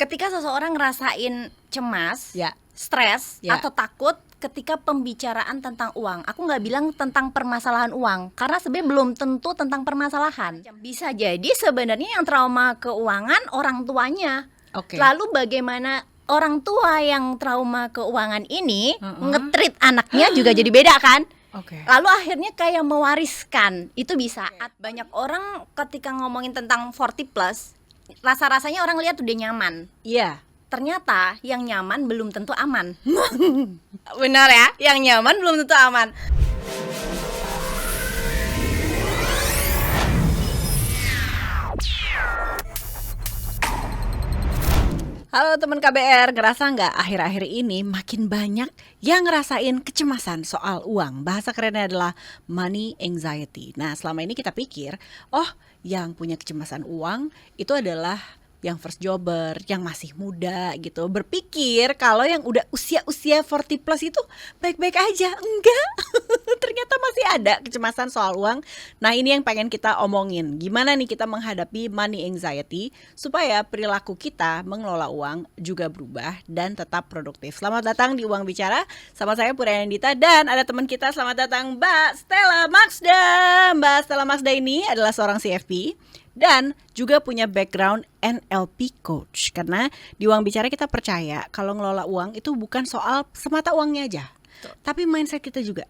Ketika seseorang ngerasain cemas, Ya. stres, Ya. atau takut ketika pembicaraan tentang uang. Aku nggak bilang tentang permasalahan uang, karena sebenarnya belum tentu tentang permasalahan. Bisa jadi sebenarnya yang trauma keuangan orang tuanya. Oke. Lalu bagaimana orang tua yang trauma keuangan ini nge-treat anaknya juga jadi beda kan? Oke. Lalu akhirnya kayak mewariskan. Itu bisa. Banyak orang ketika ngomongin tentang 40 plus, rasa-rasanya orang lihat udah nyaman. Iya. Ternyata yang nyaman belum tentu aman. Benar ya, yang nyaman belum tentu aman. Halo teman KBR, ngerasa nggak akhir-akhir ini makin banyak yang ngerasain kecemasan soal uang? Bahasa kerennya adalah money anxiety. Nah, selama ini kita pikir, yang punya kecemasan uang itu adalah yang first jobber, yang masih muda gitu. Berpikir kalau yang udah usia-usia 40 plus itu baik-baik aja. Enggak, ternyata masih ada kecemasan soal uang. Nah, ini yang pengen kita omongin. Gimana nih kita menghadapi money anxiety supaya perilaku kita mengelola uang juga berubah dan tetap produktif. Selamat datang di Uang Bicara. Sama saya Puryanandita dan ada teman kita. Selamat datang Mbak Stella Maksda. Mbak Stella Maksda ini adalah seorang CFP dan juga punya background NLP coach. Karena di Uang Bicara kita percaya kalau ngelola uang itu bukan soal semata uangnya aja, tapi mindset kita juga.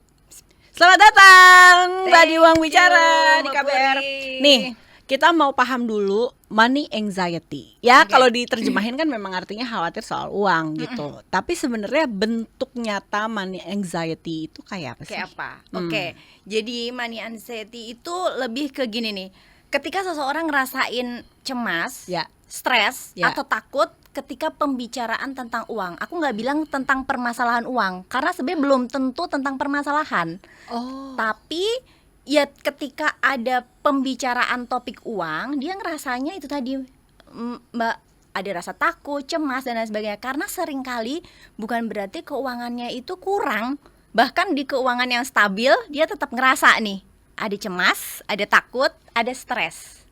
Selamat datang Mbak di Uang Bicara di KBR. Nih, kita mau paham dulu money anxiety. Ya, kalau diterjemahin kan memang artinya khawatir soal uang gitu. Tapi sebenarnya bentuk nyata money anxiety itu kayak apa sih? Kayak apa? Oke, jadi money anxiety itu lebih ke gini nih. Ketika seseorang ngerasain cemas, Ya. stres, Ya. atau takut ketika pembicaraan tentang uang. Aku nggak bilang tentang permasalahan uang, karena sebenarnya belum tentu tentang permasalahan. Tapi ya ketika ada pembicaraan topik uang, dia ngerasanya itu tadi, Mbak, ada rasa takut, cemas, dan lain sebagainya. Karena seringkali bukan berarti keuangannya itu kurang. Bahkan di keuangan yang stabil, dia tetap ngerasa nih, ada cemas, ada takut, ada stres.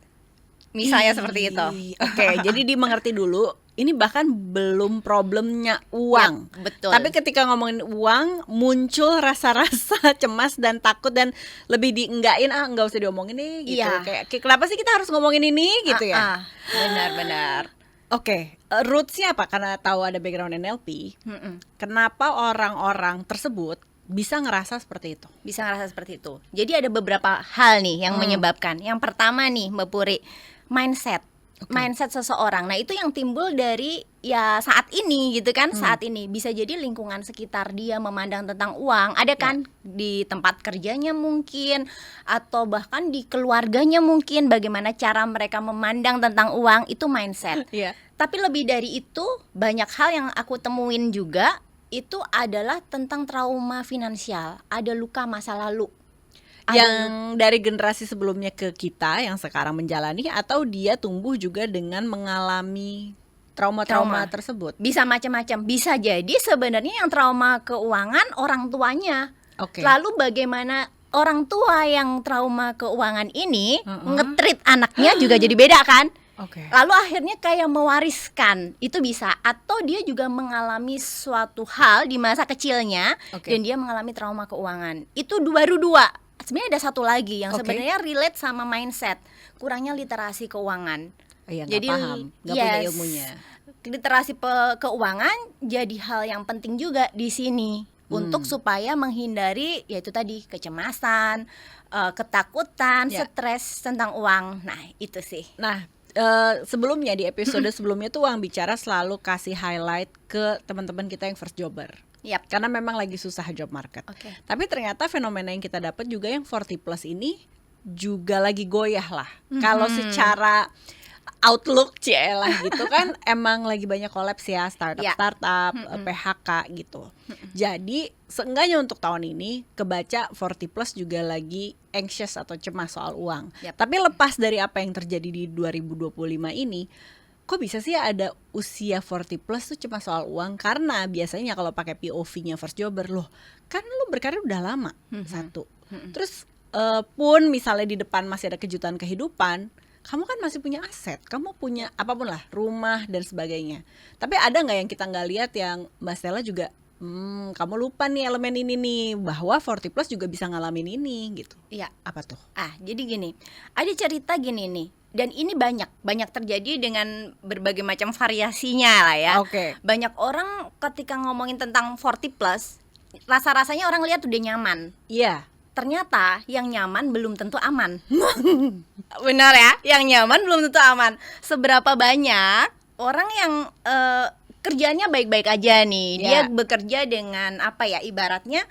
Misalnya seperti itu. Oke, jadi dimengerti dulu. Ini bahkan belum problemnya uang. Ya, betul. Tapi ketika ngomongin uang, muncul rasa-rasa cemas dan takut dan lebih dienggain, nggak usah diomongin nih gitu. Iya. Kayak kenapa sih kita harus ngomongin ini gitu ya? Benar-benar. Oke, rootsnya apa? Karena tahu ada background NLP. Kenapa orang-orang tersebut bisa ngerasa seperti itu? Bisa ngerasa seperti itu. Jadi ada beberapa hal nih yang menyebabkan. Yang pertama nih, Mbak Puri, mindset. Mindset seseorang. Nah, itu yang timbul dari ya saat ini gitu kan. Saat ini bisa jadi lingkungan sekitar dia memandang tentang uang. Ada kan di tempat kerjanya mungkin, atau bahkan di keluarganya mungkin, bagaimana cara mereka memandang tentang uang. Itu mindset. Iya. Tapi lebih dari itu, banyak hal yang aku temuin juga itu adalah tentang trauma finansial. Ada luka masa lalu. Yang dari generasi sebelumnya ke kita yang sekarang menjalani, atau dia tumbuh juga dengan mengalami trauma-trauma tersebut? Bisa macam-macam. Bisa jadi sebenarnya yang trauma keuangan orang tuanya. Oke. Lalu bagaimana orang tua yang trauma keuangan ini nge-treat anaknya juga jadi beda kan? Oke. Lalu akhirnya kayak mewariskan. Itu bisa. Atau dia juga mengalami suatu hal di masa kecilnya, dan dia mengalami trauma keuangan. Itu baru dua. Sebenarnya ada satu lagi yang sebenarnya relate sama mindset, kurangnya literasi keuangan. Iya, Jadi nggak paham, nggak punya ilmunya. Literasi keuangan jadi hal yang penting juga di sini untuk supaya menghindari yaitu tadi kecemasan, ketakutan, stres tentang uang. Nah, itu sih. Nah, sebelumnya di episode sebelumnya tuh Uang Bicara selalu kasih highlight ke teman-teman kita yang first jobber. Yap. Karena memang lagi susah job market. Tapi ternyata fenomena yang kita dapat juga yang 40 plus ini juga lagi goyah lah. Kalau secara outlook lah gitu kan emang lagi banyak kolaps ya, startup PHK gitu. Jadi seenggaknya untuk tahun ini kebaca 40 plus juga lagi anxious atau cemas soal uang. Tapi lepas dari apa yang terjadi di 2025 ini, kok bisa sih ada usia 40 plus tuh cuma soal uang? Karena biasanya kalau pakai POV-nya first jobber, loh kan lu berkarir udah lama, satu. Terus pun misalnya di depan masih ada kejutan kehidupan, kamu kan masih punya aset, kamu punya apapun lah, rumah dan sebagainya. Tapi ada nggak yang kita nggak lihat yang Mbak Stella juga, kamu lupa nih elemen ini nih, bahwa 40 plus juga bisa ngalamin ini gitu. Iya. Apa tuh? Jadi gini, ada cerita gini nih, dan ini banyak terjadi dengan berbagai macam variasinya lah ya. Oke. Banyak orang ketika ngomongin tentang 40 plus, rasa-rasanya orang lihat udah nyaman. Iya. Ternyata yang nyaman belum tentu aman. Benar ya, yang nyaman belum tentu aman. Seberapa banyak orang yang kerjanya baik-baik aja nih, dia bekerja dengan apa ya, ibaratnya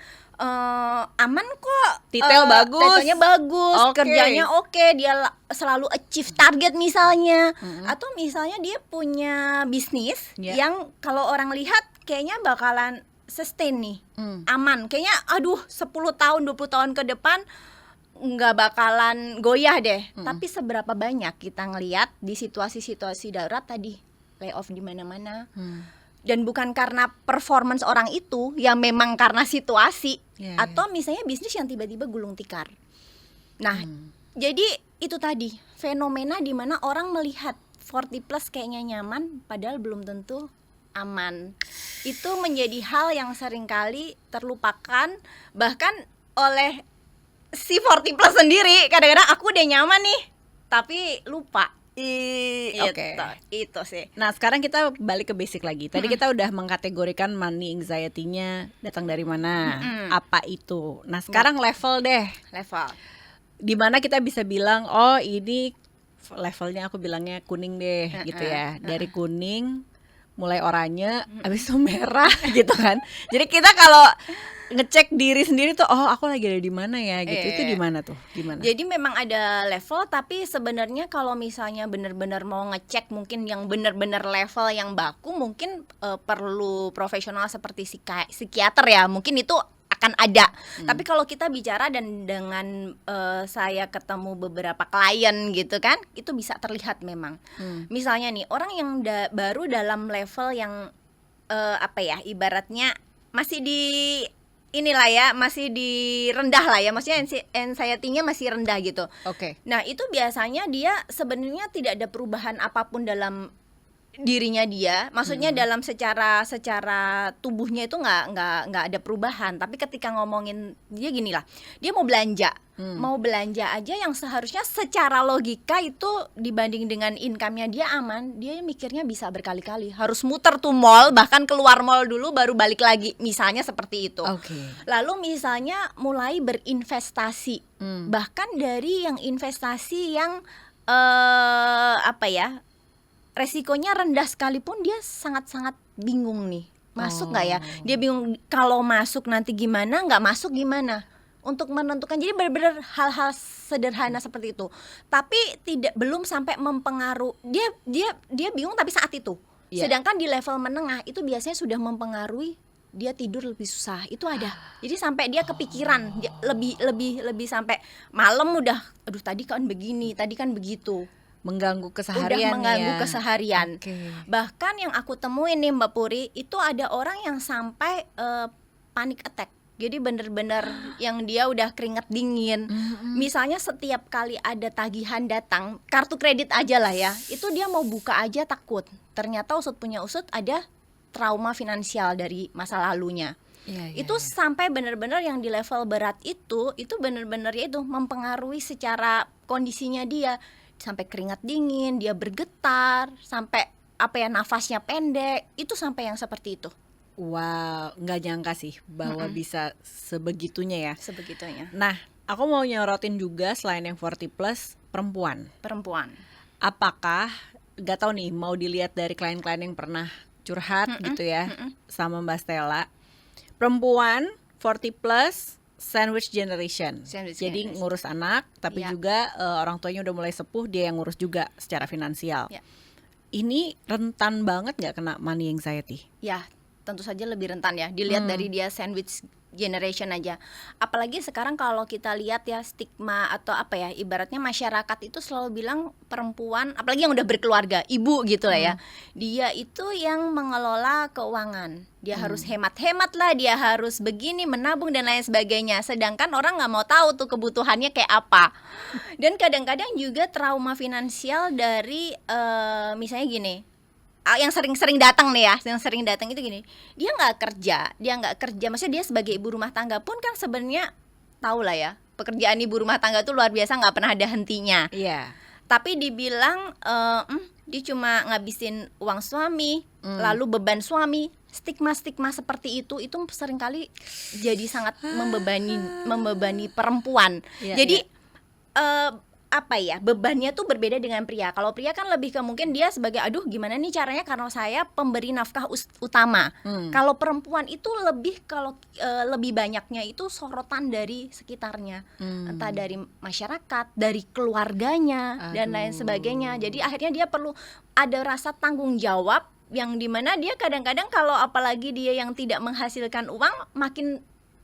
aman kok, titelnya bagus, kerjanya oke, dia selalu achieve target misalnya, atau misalnya dia punya bisnis yang kalau orang lihat kayaknya bakalan sustain nih, aman, kayaknya 10 tahun 20 tahun ke depan nggak bakalan goyah deh. Tapi seberapa banyak kita ngelihat di situasi-situasi darurat tadi, layoff di mana-mana. Dan bukan karena performance orang itu, ya memang karena situasi, atau misalnya bisnis yang tiba-tiba gulung tikar. Nah, jadi itu tadi fenomena di mana orang melihat 40 plus kayaknya nyaman, padahal belum tentu aman. Itu menjadi hal yang seringkali terlupakan, bahkan oleh si 40 plus sendiri. Kadang-kadang aku udah nyaman nih, tapi lupa. Itu sih. Nah, sekarang kita balik ke basic lagi. Tadi kita udah mengkategorikan money anxiety-nya datang dari mana, apa itu. Nah, sekarang level deh. Level. Dimana kita bisa bilang, oh ini levelnya aku bilangnya kuning deh, gitu ya. Dari kuning mulai oranye, habis itu merah gitu kan. Jadi kita kalau ngecek diri sendiri tuh, oh aku lagi ada di mana ya gitu. Itu di mana tuh? Gimana? Jadi memang ada level, tapi sebenarnya kalau misalnya benar-benar mau ngecek mungkin yang benar-benar level yang baku, mungkin perlu profesional seperti psikiater ya. Mungkin itu akan ada. Tapi kalau kita bicara dan dengan saya ketemu beberapa klien gitu kan, itu bisa terlihat memang. Misalnya nih, orang yang baru dalam level yang ibaratnya masih di inilah ya, masih di rendah lah ya, maksudnya anxiety-nya masih rendah gitu. Oke. Nah, itu biasanya dia sebenarnya tidak ada perubahan apapun dalam dirinya dia, maksudnya dalam secara tubuhnya itu nggak ada perubahan. Tapi ketika ngomongin dia gini lah, dia mau belanja aja yang seharusnya secara logika itu dibanding dengan income-nya dia aman, dia mikirnya bisa berkali-kali harus muter tuh mall, bahkan keluar mall dulu baru balik lagi, misalnya seperti itu. Lalu misalnya mulai berinvestasi, bahkan dari yang investasi yang resikonya rendah sekalipun dia sangat-sangat bingung nih, masuk nggak ya? Dia bingung kalau masuk nanti gimana, nggak masuk gimana, untuk menentukan. Jadi benar-benar hal-hal sederhana seperti itu, tapi belum sampai mempengaruhi dia bingung tapi saat itu. Sedangkan di level menengah itu biasanya sudah mempengaruhi dia tidur lebih susah, itu ada. Jadi sampai dia kepikiran, dia lebih sampai malam udah, aduh tadi kan begini, tadi kan begitu. Mengganggu keseharian. Udah mengganggu keseharian. Bahkan yang aku temuin nih Mbak Puri, itu ada orang yang sampai panic attack. Jadi bener-bener yang dia udah keringat dingin. Misalnya setiap kali ada tagihan datang, kartu kredit aja lah ya, itu dia mau buka aja takut. Ternyata usut punya usut ada trauma finansial dari masa lalunya. Itu sampai bener-bener yang di level berat itu bener-bener ya itu mempengaruhi secara kondisinya dia. Sampai keringat dingin, dia bergetar, sampai nafasnya pendek, itu sampai yang seperti itu. Wow, nggak nyangka sih bahwa bisa sebegitunya ya. Sebegitunya. Nah, aku mau nyorotin juga selain yang 40 plus, perempuan. Apakah, nggak tahu nih, mau dilihat dari klien-klien yang pernah curhat gitu ya, sama Mbak Stella. Perempuan 40 plus, sandwich generation. Jadi ngurus anak, tapi juga orang tuanya udah mulai sepuh, dia yang ngurus juga secara finansial. Ini rentan banget nggak kena money anxiety? Ya, tentu saja lebih rentan ya. Dilihat dari dia sandwich generation aja. Apalagi sekarang kalau kita lihat ya stigma atau apa ya, ibaratnya masyarakat itu selalu bilang perempuan, apalagi yang udah berkeluarga, ibu gitu lah ya, dia itu yang mengelola keuangan. Dia harus hemat-hemat lah, dia harus begini, menabung dan lain sebagainya. Sedangkan orang nggak mau tahu tuh kebutuhannya kayak apa. Dan kadang-kadang juga trauma finansial dari misalnya gini, yang sering datang nih ya, yang sering datang itu gini, dia nggak kerja, maksudnya dia sebagai ibu rumah tangga pun kan sebenarnya tahu lah ya, pekerjaan ibu rumah tangga tuh luar biasa, nggak pernah ada hentinya. Iya. Tapi dibilang dia cuma ngabisin uang suami, lalu beban suami, stigma seperti itu seringkali jadi sangat membebani perempuan. Iya, Jadi apa ya, bebannya tuh berbeda dengan pria. Kalau pria kan lebih ke mungkin dia sebagai aduh gimana nih caranya karena saya pemberi nafkah utama. Kalau perempuan itu lebih lebih banyaknya itu sorotan dari sekitarnya, entah dari masyarakat, dari keluarganya dan lain sebagainya. Jadi akhirnya dia perlu ada rasa tanggung jawab yang dimana dia kadang-kadang kalau apalagi dia yang tidak menghasilkan uang makin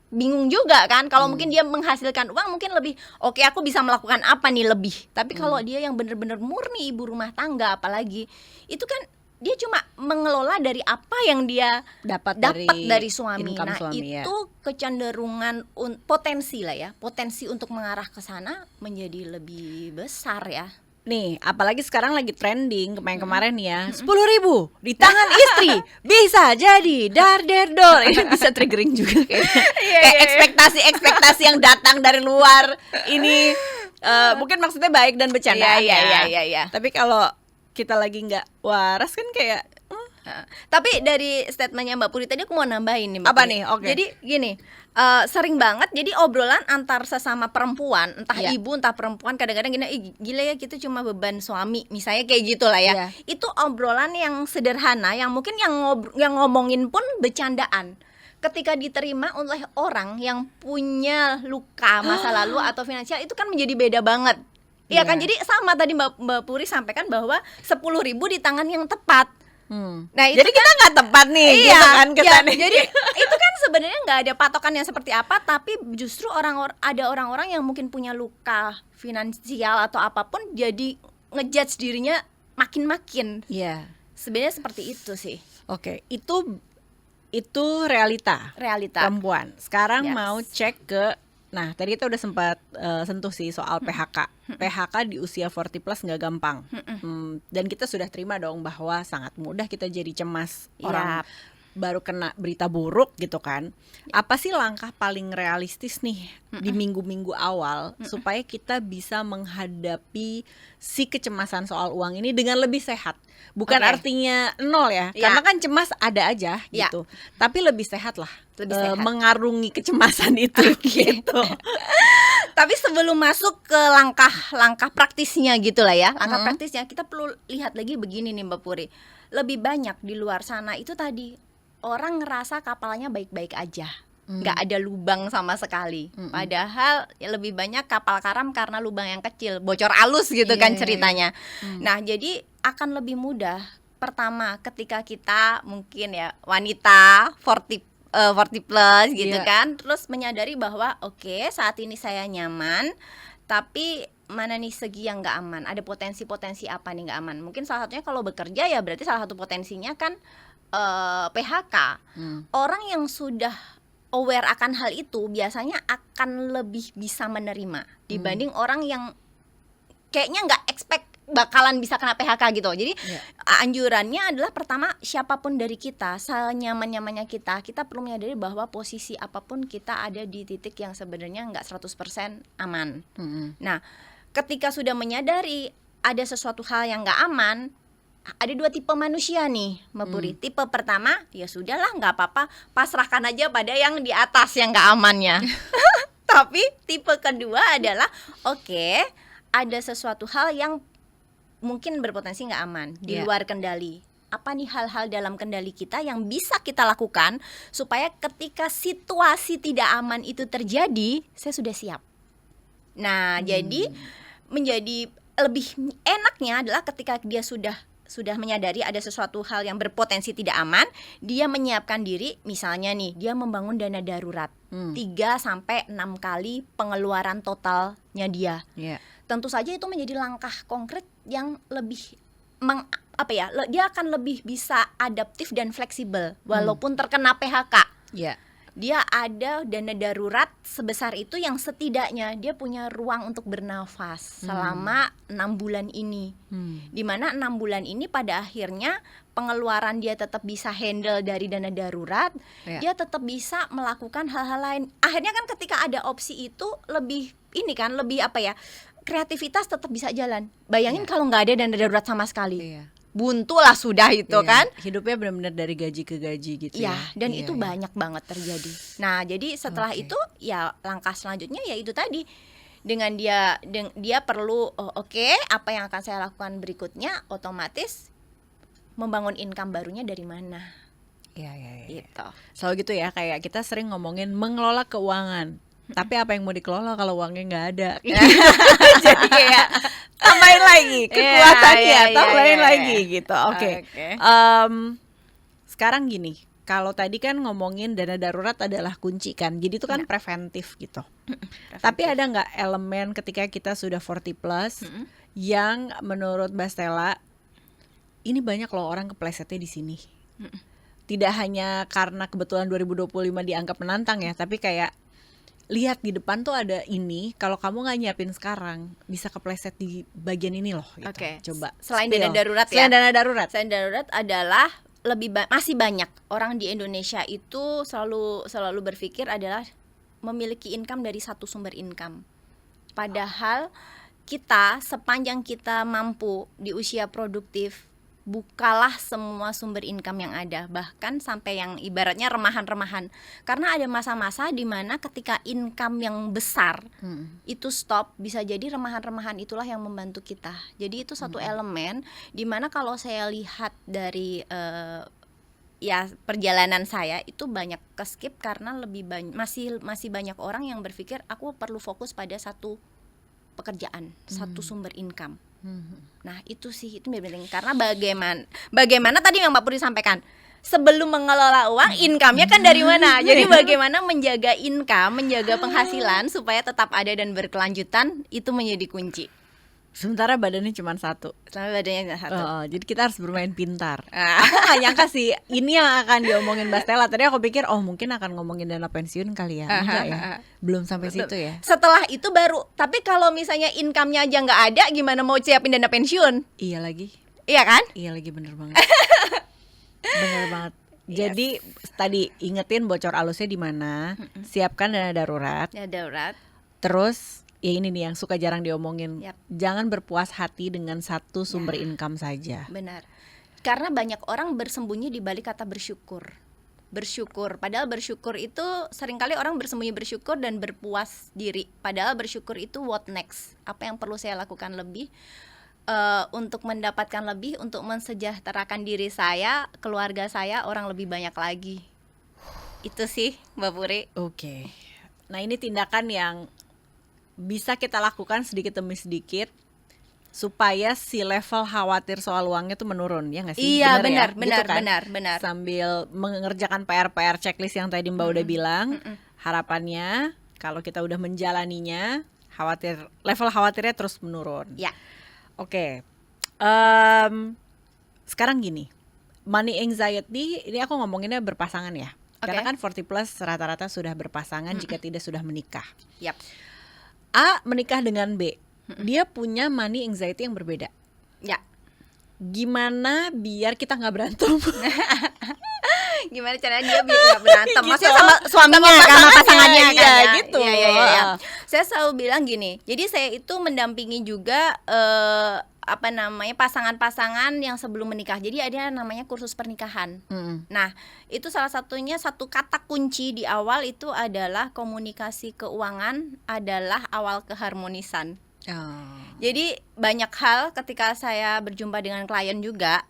bingung juga kan. Kalau mungkin dia menghasilkan uang mungkin lebih oke, aku bisa melakukan apa nih lebih. Tapi kalau dia yang benar-benar murni ibu rumah tangga apalagi itu kan dia cuma mengelola dari apa yang dia dapat dari suami. Nah suami, itu kecenderungan potensi lah ya, potensi untuk mengarah ke sana menjadi lebih besar ya. Nih, apalagi sekarang lagi trending kemarin ya, 10.000 di tangan istri bisa jadi dor. Ini bisa triggering juga kayak ekspektasi yang datang dari luar. Ini mungkin maksudnya baik dan bercandaan ya. Tapi kalau kita lagi nggak waras kan kayak tapi dari statementnya Mbak Puri tadi aku mau nambahin nih Mbak apa Puri. nih? Oke. Jadi gini, sering banget jadi obrolan antar sesama perempuan, entah ibu entah perempuan, kadang-kadang gini, gila ya kita cuma beban suami, misalnya kayak gitulah ya. Itu obrolan yang sederhana, yang mungkin yang ngomongin pun bercandaan. Ketika diterima oleh orang yang punya luka masa lalu atau finansial itu kan menjadi beda banget. Iya kan, jadi sama tadi Mbak Puri sampaikan bahwa 10.000 di tangan yang tepat. Nah, itu jadi kita nggak tepat nih, gitu kan kesannya. Jadi itu kan sebenarnya nggak ada patokan yang seperti apa, tapi justru ada orang-orang yang mungkin punya luka finansial atau apapun, jadi ngejudge dirinya makin-makin. Iya. Sebenarnya seperti itu sih. Oke, itu realita perempuan. Sekarang mau cek ke, nah tadi kita udah sempat sentuh sih soal PHK. PHK di usia 40 plus nggak gampang. Dan kita sudah terima dong bahwa sangat mudah kita jadi cemas orang baru kena berita buruk gitu kan. Apa sih langkah paling realistis nih di minggu-minggu awal supaya kita bisa menghadapi si kecemasan soal uang ini dengan lebih sehat? Bukan artinya nol ya, karena kan cemas ada aja gitu. Tapi lebih sehat lah, mengarungi kecemasan itu gitu. Tapi sebelum masuk ke langkah praktisnya gitu lah ya, langkah praktisnya kita perlu lihat lagi begini nih Mbak Puri. Lebih banyak di luar sana itu tadi orang ngerasa kapalnya baik-baik aja, nggak ada lubang sama sekali. Padahal ya lebih banyak kapal karam karena lubang yang kecil, bocor alus gitu kan ceritanya. Nah jadi akan lebih mudah pertama ketika kita mungkin ya wanita 40 plus gitu kan, terus menyadari bahwa oke, saat ini saya nyaman, tapi mana nih segi yang nggak aman, ada potensi-potensi apa nih nggak aman. Mungkin salah satunya kalau bekerja ya berarti salah satu potensinya kan PHK. Orang yang sudah aware akan hal itu biasanya akan lebih bisa menerima dibanding orang yang kayaknya nggak expect bakalan bisa kena PHK gitu. Jadi anjurannya adalah pertama, siapapun dari kita, senyaman-nyamannya kita perlu menyadari bahwa posisi apapun kita ada di titik yang sebenarnya nggak 100% aman. Nah, ketika sudah menyadari ada sesuatu hal yang nggak aman, ada dua tipe manusia nih Mbak Puri. Tipe pertama, ya sudahlah nggak apa-apa, pasrahkan aja pada yang di atas yang nggak amannya. Tapi tipe kedua adalah oke, ada sesuatu hal yang mungkin berpotensi nggak aman, di luar kendali. Apa nih hal-hal dalam kendali kita yang bisa kita lakukan supaya ketika situasi tidak aman itu terjadi, saya sudah siap. Nah, jadi menjadi lebih enaknya adalah ketika dia sudah sudah menyadari ada sesuatu hal yang berpotensi tidak aman, dia menyiapkan diri, misalnya nih, dia membangun dana darurat 3-6 kali pengeluaran totalnya dia. Tentu saja itu menjadi langkah konkret yang lebih dia akan lebih bisa adaptif dan fleksibel walaupun terkena PHK. Dia ada dana darurat sebesar itu yang setidaknya dia punya ruang untuk bernafas selama 6 bulan ini. Dimana 6 bulan ini pada akhirnya pengeluaran dia tetap bisa handle dari dana darurat, dia tetap bisa melakukan hal-hal lain. Akhirnya kan ketika ada opsi itu lebih kreativitas tetap bisa jalan. Bayangin kalau nggak ada dana darurat sama sekali. Buntu lah sudah itu kan. Hidupnya benar-benar dari gaji ke gaji gitu ya. Dan itu banyak banget terjadi. Nah, jadi setelah itu ya langkah selanjutnya ya itu tadi. Dengan dia perlu apa yang akan saya lakukan berikutnya, otomatis membangun income barunya dari mana. Gitu. Selalu gitu ya, kayak kita sering ngomongin mengelola keuangan. Tapi apa yang mau dikelola kalau uangnya nggak ada? Jadi kayak tambahin lagi kekuatannya, tambahin lagi gitu. Oke. Sekarang gini, kalau tadi kan ngomongin dana darurat adalah kunci kan, jadi itu kan preventif gitu. Tapi ada nggak elemen ketika kita sudah 40 plus yang menurut Mbak Stella ini banyak loh orang keplesetnya di sini? Tidak hanya karena kebetulan 2025 dianggap menantang ya, tapi kayak lihat di depan tuh ada ini, kalau kamu nggak nyiapin sekarang bisa kepleset di bagian ini loh gitu. Coba selain dana darurat selain dana darurat adalah masih banyak orang di Indonesia itu selalu berpikir adalah memiliki income dari satu sumber income. Padahal kita sepanjang kita mampu di usia produktif, bukalah semua sumber income yang ada, bahkan sampai yang ibaratnya remahan-remahan. Karena ada masa-masa di mana ketika income yang besar itu stop, bisa jadi remahan-remahan itulah yang membantu kita. Jadi itu satu elemen di mana kalau saya lihat dari perjalanan saya itu banyak keskip karena masih banyak orang yang berpikir aku perlu fokus pada satu pekerjaan, satu sumber income. Nah itu penting karena bagaimana tadi yang Mbak Puri sampaikan, sebelum mengelola uang, income-nya kan dari mana? Jadi bagaimana menjaga income, menjaga penghasilan supaya tetap ada dan berkelanjutan, itu menjadi kunci. Sementara badannya cuma satu. Jadi kita harus bermain pintar. Aku gak nyangka sih ini yang akan diomongin Mbak Stella. Tadi aku pikir mungkin akan ngomongin dana pensiun kali ya. Enggak ya, belum sampai situ ya. Setelah itu baru. Tapi kalau misalnya income-nya aja gak ada, gimana mau siapin dana pensiun? Iya lagi. Iya kan? Iya lagi, bener banget. Bener banget. Jadi tadi ingetin bocor alusnya di mana. Siapkan dana darurat. Terus ya ini nih yang suka jarang diomongin. Jangan berpuas hati dengan satu sumber income saja. Benar. Karena banyak orang bersembunyi di balik kata bersyukur. Padahal bersyukur itu seringkali orang bersembunyi bersyukur dan berpuas diri. Padahal bersyukur itu what next? Apa yang perlu saya lakukan lebih untuk mendapatkan lebih, untuk mensejahterakan diri saya, keluarga saya, orang lebih banyak lagi. Itu sih Mbak Puri. Oke. Nah ini tindakan yang bisa kita lakukan sedikit demi sedikit supaya si level khawatir soal uangnya tuh menurun, ya nggak sih? Iya benar, benar. Sambil mengerjakan PR checklist yang tadi Mbak udah bilang, harapannya kalau kita udah menjalaninya, level khawatirnya terus menurun. Ya. Oke. Sekarang gini, money anxiety ini aku ngomonginnya berpasangan ya. Karena kan 40 plus rata-rata sudah berpasangan jika tidak sudah menikah. A menikah dengan B, dia punya money anxiety yang berbeda. Ya. Gimana biar kita nggak berantem? Gimana caranya dia biar nggak berantem? Maksudnya sama suaminya, sama pasangannya kan ya? Gitu. Iya. Saya selalu bilang gini. Jadi saya itu mendampingi juga pasangan-pasangan yang sebelum menikah. Jadi ada namanya kursus pernikahan. Nah, itu salah satunya satu kata kunci di awal itu adalah komunikasi keuangan adalah awal keharmonisan. Jadi banyak hal ketika saya berjumpa dengan klien juga,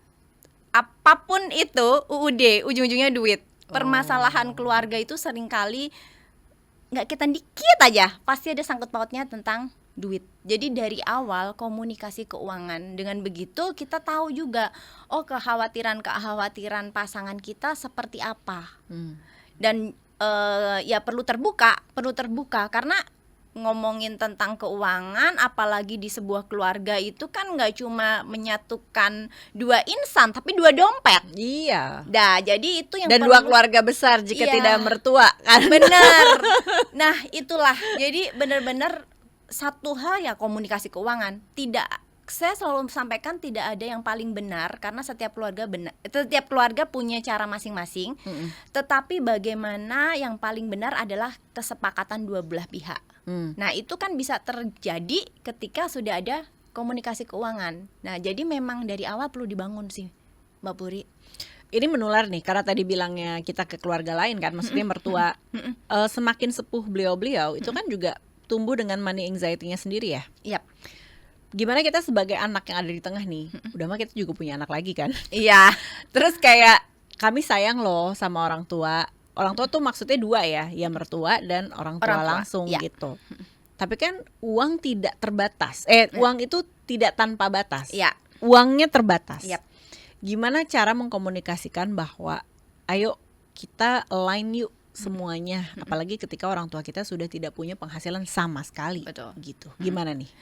apapun itu UUD, ujung-ujungnya duit. Permasalahan keluarga itu seringkali nggak kita dikit aja pasti ada sangkut pautnya tentang duit. Jadi dari awal komunikasi keuangan. Dengan begitu kita tahu juga kekhawatiran pasangan kita seperti apa. Dan ya perlu terbuka karena ngomongin tentang keuangan apalagi di sebuah keluarga itu kan nggak cuma menyatukan dua insan tapi dua dompet. Iya. Nah, jadi itu yang dan dua keluarga besar jika Iya. tidak mertua kan. Benar. Nah, itulah. Jadi benar-benar satu hal ya komunikasi keuangan. Saya selalu sampaikan tidak ada yang paling benar karena setiap keluarga punya cara masing-masing. Tetapi bagaimana yang paling benar adalah kesepakatan dua belah pihak. Nah, itu kan bisa terjadi ketika sudah ada komunikasi keuangan. Nah, jadi memang dari awal perlu dibangun sih, Mbak Puri. Ini menular nih karena tadi bilangnya kita ke keluarga lain kan, maksudnya mertua. Semakin sepuh beliau-beliau itu kan juga tumbuh dengan money anxiety-nya sendiri ya. Yap. Gimana kita sebagai anak yang ada di tengah nih, udah mah kita juga punya anak lagi kan. Iya. Terus kayak kami sayang loh sama orang tua. Orang tua tuh maksudnya dua ya mertua dan orang tua langsung ya. gitu. Tapi kan uang tidak terbatas. Uang itu tidak tanpa batas. Ya. Uangnya terbatas. Yap. Gimana cara mengkomunikasikan bahwa ayo kita align yuk semuanya, apalagi ketika orang tua kita sudah tidak punya penghasilan sama sekali. Betul. Gitu. Gimana nih?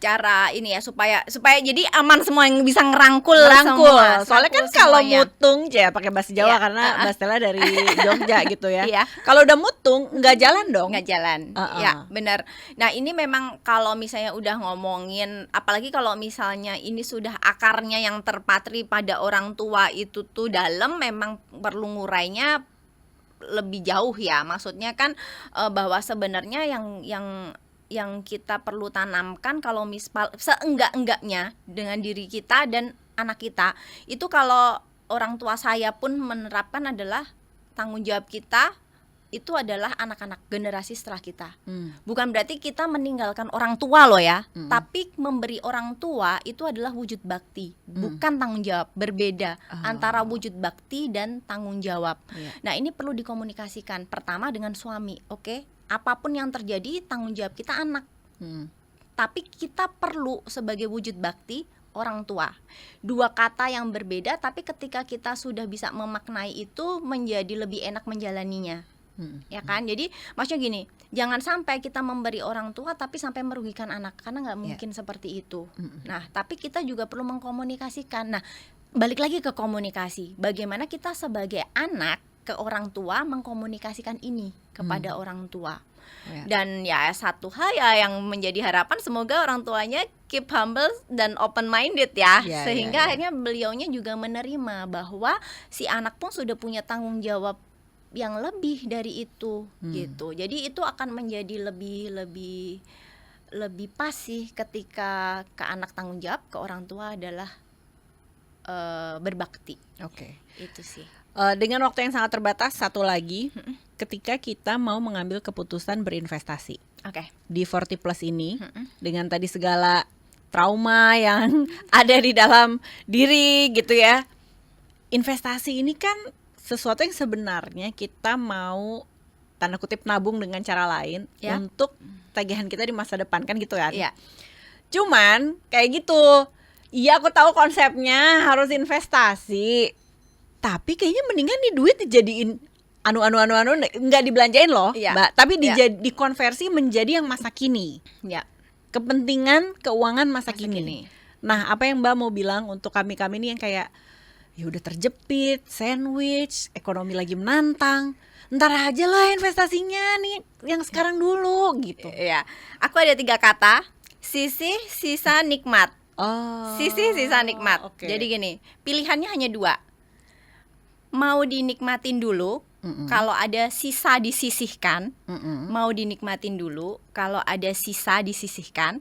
Cara ini ya supaya jadi aman semua yang bisa ngerangkul semua. Soalnya kan kalau mutung ya pakai bahasa Jawa karena Mbak Stella dari Jogja gitu ya. Iya. Kalau udah mutung nggak jalan dong. Nggak jalan. Ya, benar. Nah, ini memang kalau misalnya udah ngomongin, apalagi kalau misalnya ini sudah akarnya yang terpatri pada orang tua itu tuh dalam, memang perlu ngurainya lebih jauh ya. Maksudnya kan bahwa sebenarnya yang kita perlu tanamkan kalau seenggak-enggaknya dengan diri kita dan anak kita itu, kalau orang tua saya pun menerapkan adalah tanggung jawab kita itu adalah anak-anak generasi setelah kita. Bukan berarti kita meninggalkan orang tua loh ya, tapi memberi orang tua itu adalah wujud bakti, bukan tanggung jawab. Berbeda antara wujud bakti dan tanggung jawab. Nah, ini perlu dikomunikasikan pertama dengan suami. Oke, apapun yang terjadi tanggung jawab kita anak. Tapi kita perlu sebagai wujud bakti orang tua. Dua kata yang berbeda, tapi ketika kita sudah bisa memaknai itu menjadi lebih enak menjalaninya. Ya kan? Jadi maksudnya gini, jangan sampai kita memberi orang tua tapi sampai merugikan anak, karena nggak mungkin seperti itu. Nah, tapi kita juga perlu mengkomunikasikan. Nah, balik lagi ke komunikasi. Bagaimana kita sebagai anak ke orang tua mengkomunikasikan ini kepada orang tua. Dan ya satu hal ya yang menjadi harapan, semoga orang tuanya keep humble dan open minded ya, sehingga akhirnya beliaunya juga menerima bahwa si anak pun sudah punya tanggung jawab yang lebih dari itu gitu. Jadi itu akan menjadi lebih pas sih ketika ke anak tanggung jawab, ke orang tua adalah berbakti. Oke. Itu sih. Dengan waktu yang sangat terbatas, satu lagi, ketika kita mau mengambil keputusan berinvestasi. Di 40 plus ini, dengan tadi segala trauma yang ada di dalam diri gitu ya. Investasi ini kan sesuatu yang sebenarnya kita mau tanda kutip nabung dengan cara lain untuk tagihan kita di masa depan kan gitu kan. Cuman kayak gitu, iya aku tahu konsepnya harus investasi, tapi kayaknya mendingan nih duit dijadiin anu nggak dibelanjain loh, Mbak, tapi dikonversi menjadi yang masa kini. Kepentingan keuangan masa kini. Nah, apa yang Mbak mau bilang untuk kami nih yang kayak ya udah terjepit, sandwich, ekonomi lagi menantang, ntar aja lah investasinya nih yang sekarang dulu gitu. Aku ada 3 kata: sisih, sisa, nikmat. Sisih, sisa, nikmat. Jadi gini, pilihannya hanya 2. Mau dinikmatin dulu, kalau ada sisa disisihkan. Mau dinikmatin dulu, kalau ada sisa disisihkan.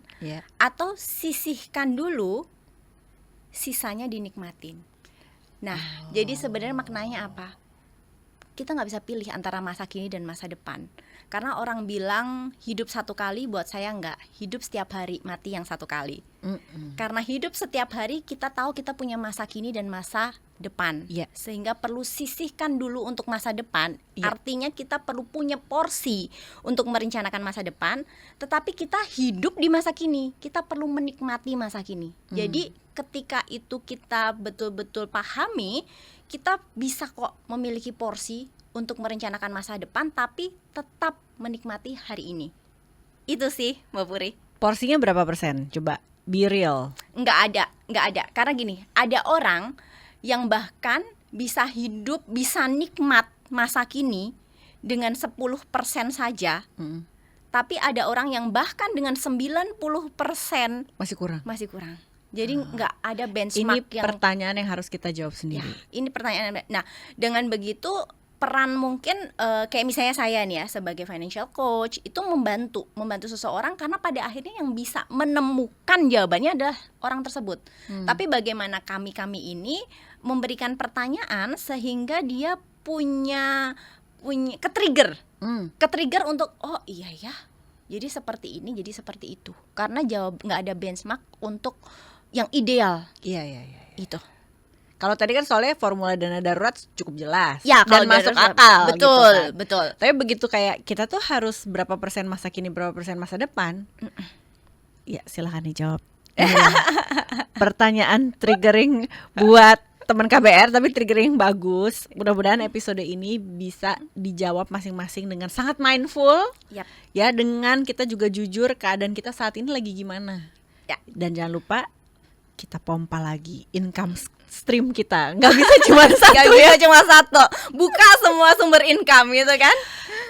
Atau sisihkan dulu, sisanya dinikmatin. Nah, jadi sebenarnya maknanya apa? kita nggak bisa pilih antara masa kini dan masa depan. Karena orang bilang hidup satu kali, buat saya nggak. Hidup setiap hari, mati yang satu kali. Karena hidup setiap hari, kita tahu kita punya masa kini dan masa depan. Sehingga perlu sisihkan dulu untuk masa depan. Artinya kita perlu punya porsi untuk merencanakan masa depan. Tetapi kita hidup di masa kini, kita perlu menikmati masa kini. Jadi ketika itu kita betul-betul pahami, kita bisa kok memiliki porsi untuk merencanakan masa depan, tapi tetap menikmati hari ini. Itu sih Mbak Puri. Porsinya berapa persen? Coba be real. Nggak ada. Karena gini, ada orang yang bahkan bisa hidup, bisa nikmat masa kini dengan 10% saja. Tapi ada orang yang bahkan dengan 90% Masih kurang. Jadi nggak ada benchmark Ini pertanyaan yang harus kita jawab sendiri. Ini pertanyaan. Nah, dengan begitu peran mungkin kayak misalnya saya nih ya sebagai financial coach itu membantu seseorang, karena pada akhirnya yang bisa menemukan jawabannya adalah orang tersebut. Tapi bagaimana kami ini memberikan pertanyaan sehingga dia punya ke-trigger untuk oh iya ya. Jadi seperti ini, jadi seperti itu. Karena nggak ada benchmark untuk yang ideal. Iya. Itu. Kalau tadi kan soalnya formula dana darurat cukup jelas Ya, dan masuk akal. Betul, gitu kan. betul. Tapi begitu kayak kita tuh harus berapa persen masa kini, berapa persen masa depan. Ya silakan dijawab. Pertanyaan triggering buat teman KBR, tapi triggering bagus. Mudah-mudahan episode ini bisa dijawab masing-masing dengan sangat mindful. Ya, dengan kita juga jujur keadaan kita saat ini lagi gimana. Dan jangan lupa kita pompa lagi income stream kita. Nggak bisa cuma satu. Buka semua sumber income gitu kan.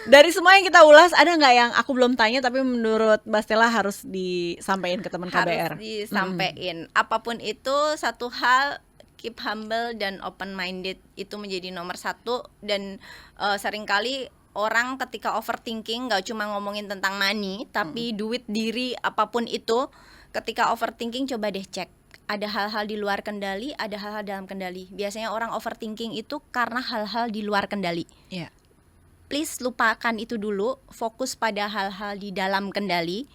Dari semua yang kita ulas, ada nggak yang aku belum tanya tapi menurut Mbak Stella harus disampaikan ke teman KBR? Harus disampaikan. Apapun itu, satu hal, keep humble dan open minded itu menjadi nomor satu. Dan seringkali orang ketika overthinking nggak cuma ngomongin tentang money, tapi duit, diri, apapun itu. Ketika overthinking, coba deh cek. Ada hal-hal di luar kendali, ada hal-hal dalam kendali. Biasanya orang overthinking itu karena hal-hal di luar kendali. Please lupakan itu dulu, fokus pada hal-hal di dalam kendali.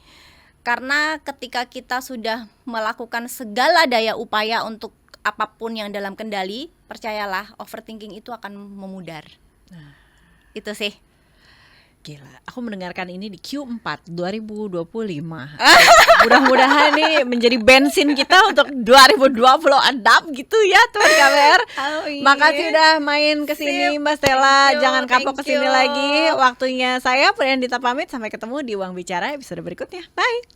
Karena ketika kita sudah melakukan segala daya upaya untuk apapun yang dalam kendali, percayalah overthinking itu akan memudar. Itu sih. Gila, aku mendengarkan ini di Q4 2025. Mudah-mudahan nih menjadi bensin kita untuk 2020 adap gitu ya teman KBR. Makasih udah main kesini Mbak Stella. Jangan kapok kesini lagi. Waktunya saya Priandita pamit, sampai ketemu di Uang Bicara episode berikutnya. Bye.